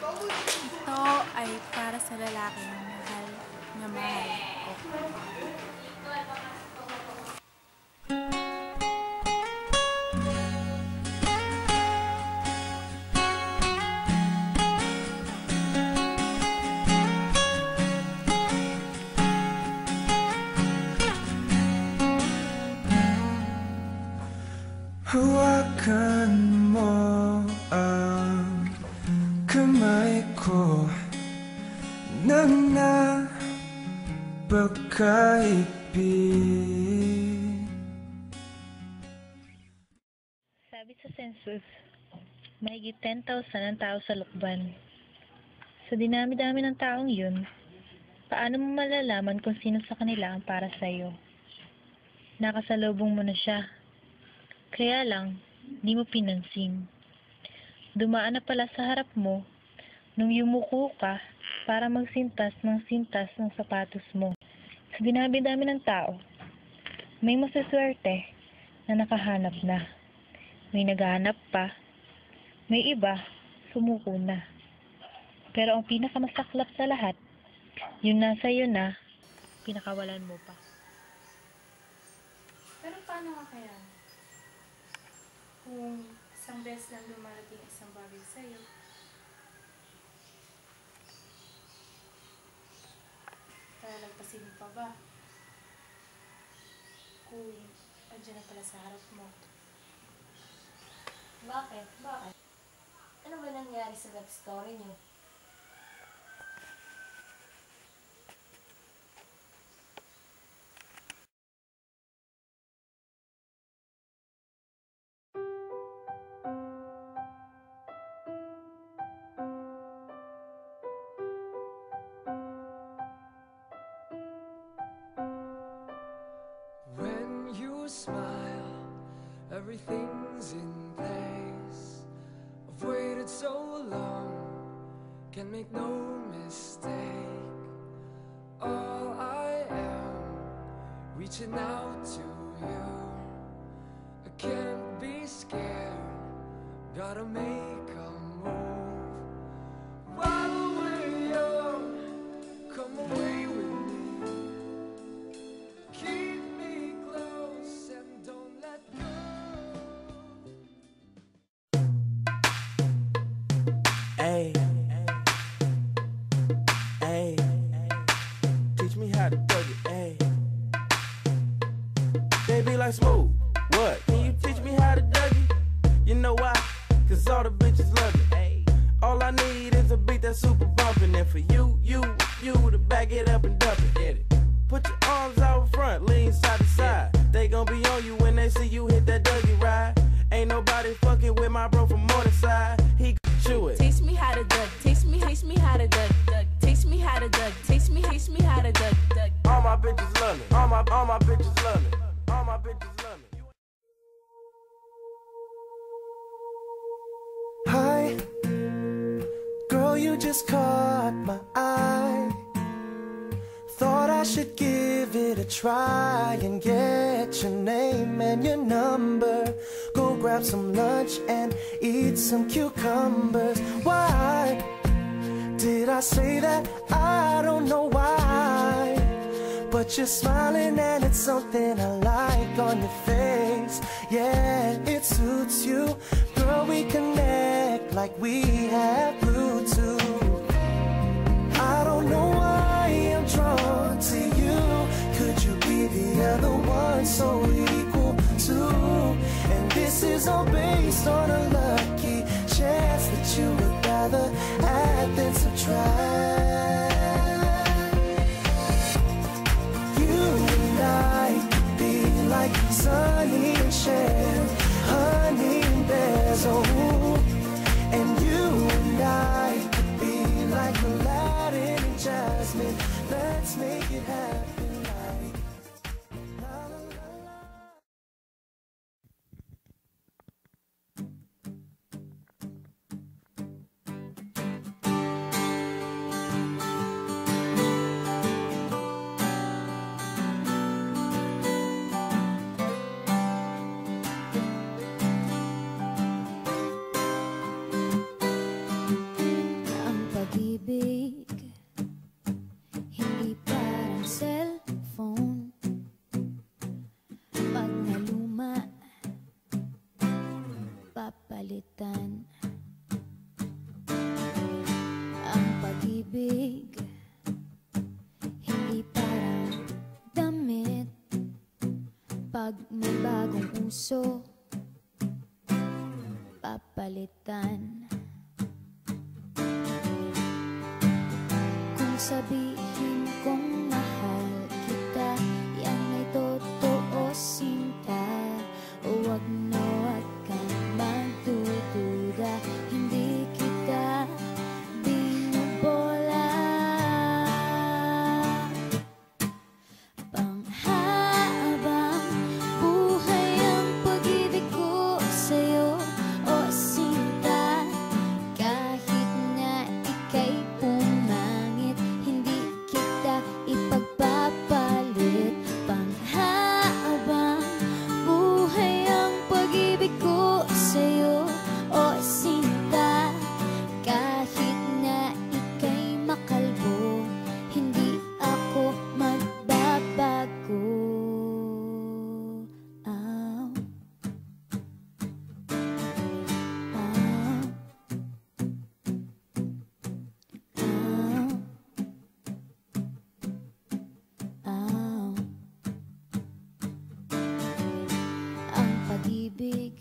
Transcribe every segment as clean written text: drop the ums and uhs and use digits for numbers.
Ito ay para sa lalaking mahal na mahal ko. Hawakan mo ang kamay ko nang napakaibig. Sabi sa census, mahigit 10,000 ang tao sa Lukban. Sa dinami-dami ng taong yun, paano mo malalaman kung sino sa kanila ang para sa'yo? Nakasalubong mo na siya. Kaya lang, di mo pinansin. Dumaan na pala sa harap mo nung yumuko ka para magsintas ng sapatos mo. Sa dinami-dami ng tao, may masaswerte na nakahanap na. May naghahanap pa. May iba, sumuko na. Pero ang pinakamasaklap sa lahat, yung nasa iyo na, pinakawalan mo pa. Pero paano nga kaya? Kung isang beses lang dumarating isang bagay sa'yo, talagpasin mo pa ba? Kung andyan na pala sa harap mo. Bakit? Bakit? Ano ba nangyari sa love story niyo? When you smile, everything's in place. I've waited so long, can make no mistake. All I am, reaching out to you. I can't be scared, gotta make a move. While we're young, come away with me. Keep me close and don't let go. Ay, ay, teach me how to thug it, ay. They be like, Smooth, what? Can you teach me how to thug it? You know why? Cause all the bitches love it, ay. All I need is a beat that's super bumpin'. And for you to back it up and dump it, get it. Put your arms out front, lean side to side. They gon' be on you when they see you hit that Dougie ride. Ain't nobody fucking with my bro from Morningside. He chew it. Taste me how to dug, taste me how to dug, taste me how to dug, taste me how to dug. All my bitches love me. All my bitches love me. All my bitches love me. Hi, girl, you just caught my eye. Thought I should give it a try and get your name and your number. Go grab some lunch and eat some cucumbers. Why did I say that? I don't know why. But you're smiling and it's something I like on your face. Yeah, it suits you. Girl, we connect like we have Bluetooth. I don't know why I'm drawn to you. Could you be the other one so equal to? And this is all based on a lucky chance that you would rather add than subtract. You and I could be like Sonny and Cher, honey and bears, oh. And you and I could be like Aladdin and Jasmine. Let's make it happen like la la la la. Pag may bagong uso, papalitan. Kung sabihin kong mahal kita, yan ay totoo sinta. Huwag na huwag kang magdududa, hindi kita binubola. Panghabang buhay ang pag-ibig ko sa'yo, o sinta. Kahit na ika'y pumangit, hindi kita ipagpapalit. Panghabang buhay ang pag-ibig ko sa'yo, o sinta. Kahit na ika'y makalbo, hindi ako magbabago. Ow. Ow. Ow. Ow. Ang pag-ibig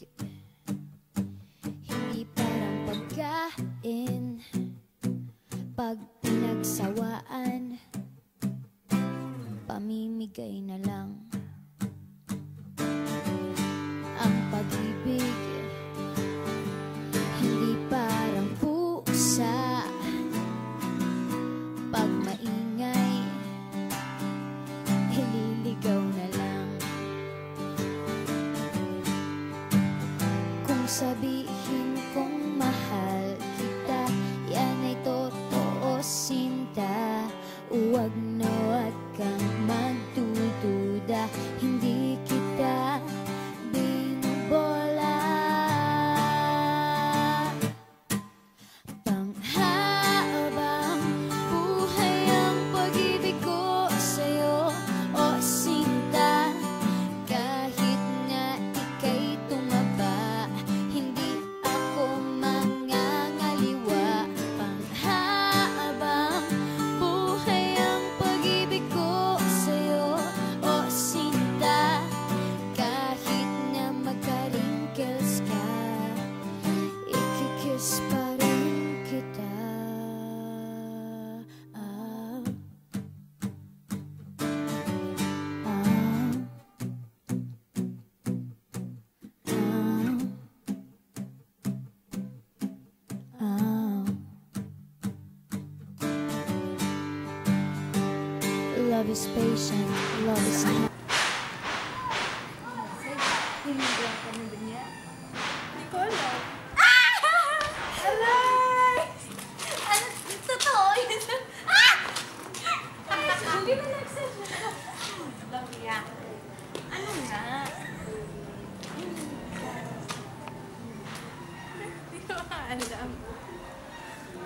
hindi parang pagkain, pag pinagsawaan, pamimigay na lang. Ang pag-ibig hindi parang pusa, pag maingay, ililigaw na lang. Kung sabihin kong mahal kita, yan ay totoo sinta. Huwag na huwag kang magdududa, hindi kita binubola. Panghabang buhay ang pag-ibig ko sa'yo, o sinta. Kahit na ika'y tumaba, hindi ako mangangaliwa. Panghabang buhay ang pag-ibig ko sa'yo, o sinta. Kahit na magka-wrinkles ka, ikikiss pa rin kita. Ah. Ah. Ah. Love is patient, love is kind. Hindi ko alam. Aray! Ano? Totoo yun? Hindi mo nagsasabi. Bakya. Ano nga? Hindi ko alam.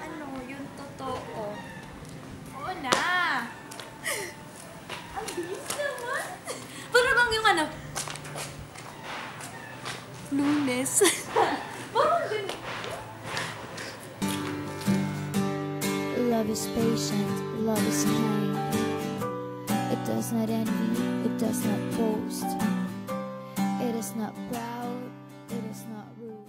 Ano? Yung totoo. Oo na. Ang bilis naman. Para bang yung ano? Lunes. Parang ganun. Love is patient, love is kind. It does not envy, it does not boast. It is not proud, it is not rude.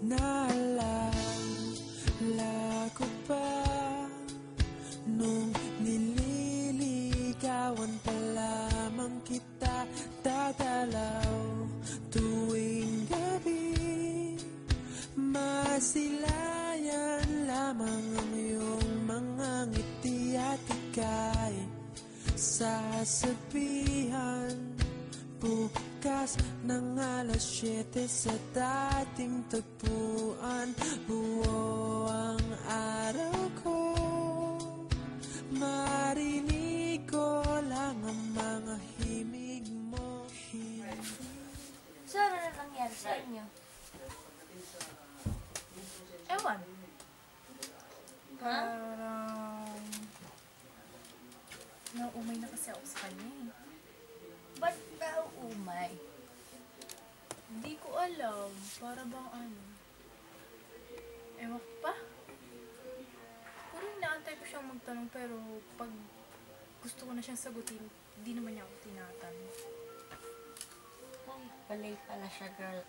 Naalala ko pa nung nililigawan pa lamang kita, dadalaw tuwing gabi. Masilayan lamang ang iyong mga ngiti at ika'y sasabihan bukas ng alas 7 sa dating tagpuan. Buo ang araw ko, marinig ko lang ang mga himig mo. So, ano na nangyari sa inyo? Ewan. Parang... Naumay na kasi ako sa kanya eh. Ba't nauumay? Hindi ko alam. Para bang ano. Ewan ko pa. Puro inaantay ko siyang magtanong pero pag gusto ko na siyang sagutin, hindi naman niya ako tinatanong. Ay, balay pala siya, girl.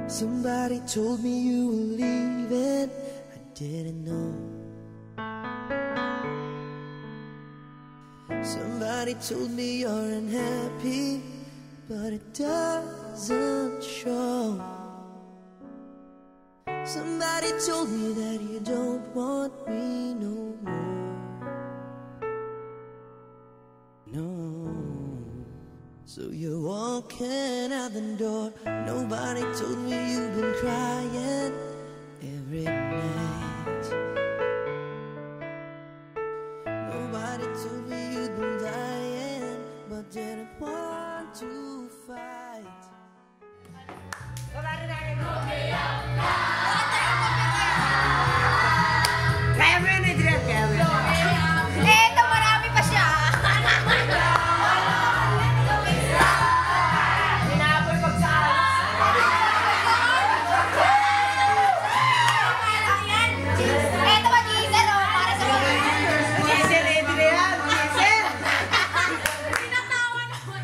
Somebody told me you were leaving, I didn't know. Somebody told me you're unhappy, but it doesn't show. Somebody told me that you don't want me no more. No. So you're walking out the door. Nobody told me you've been crying every night. Nobody told me you'd been dying, but didn't want to fight. Kaya mo yun, Adrian, kaya mo yun. Ito, marami pa siya! Ito ba, Diesel, oh, para sa mga... Diesel, Adrian, Diesel! Pinatawa naman.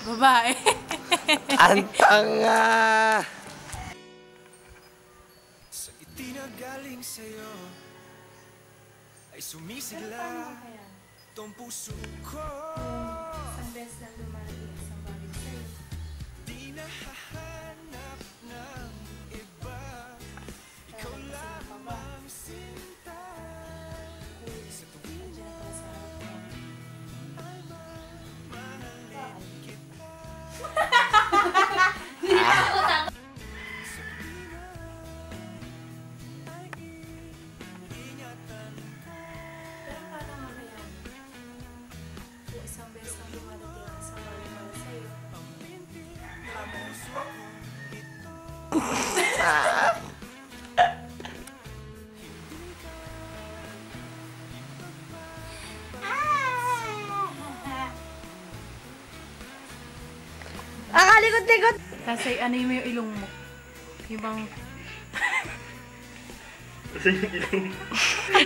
Babae. Ang tanga! Sa itinagaling sa'yo ay sumisigla tong puso ko. Isang beses na lumarating isang bagay sa'yo. Di na hahanap ng iba. Ikaw lamang sinta. Sa tuwing na ay mamahalin kita. Pero paano nga kaya? Kung isang beses na lumarating isang bagay para sa'yo. Akalikot-likot! Kasi ano mo yung ilong mo? Yung bang...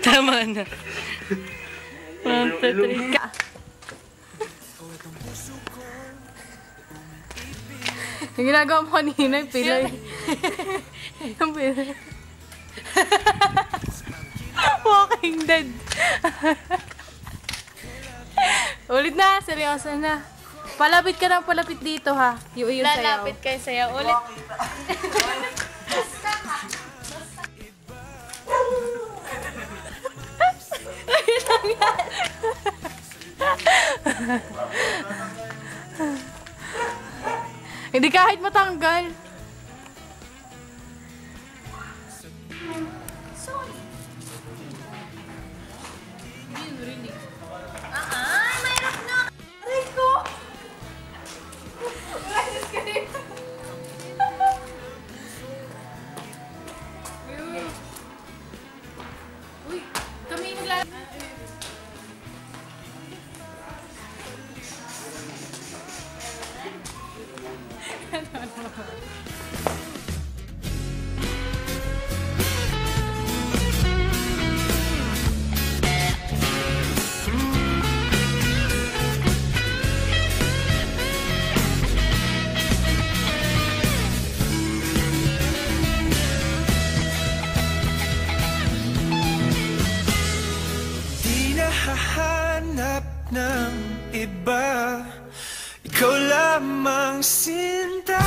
Tama na. 1, 2, 3. Yung ginagawa mo kanina, yung pilay. Yung pilay. Walking Dead. Ulit na, seryoso na. Palapit ka ng palapit dito ha. Yung sayaw. Lalapit kayo sayaw. Ulit. Hindi kahit matanggal. Uy, kami maglalaro. Di na hahanap ng iba. Ikaw lamang sinta.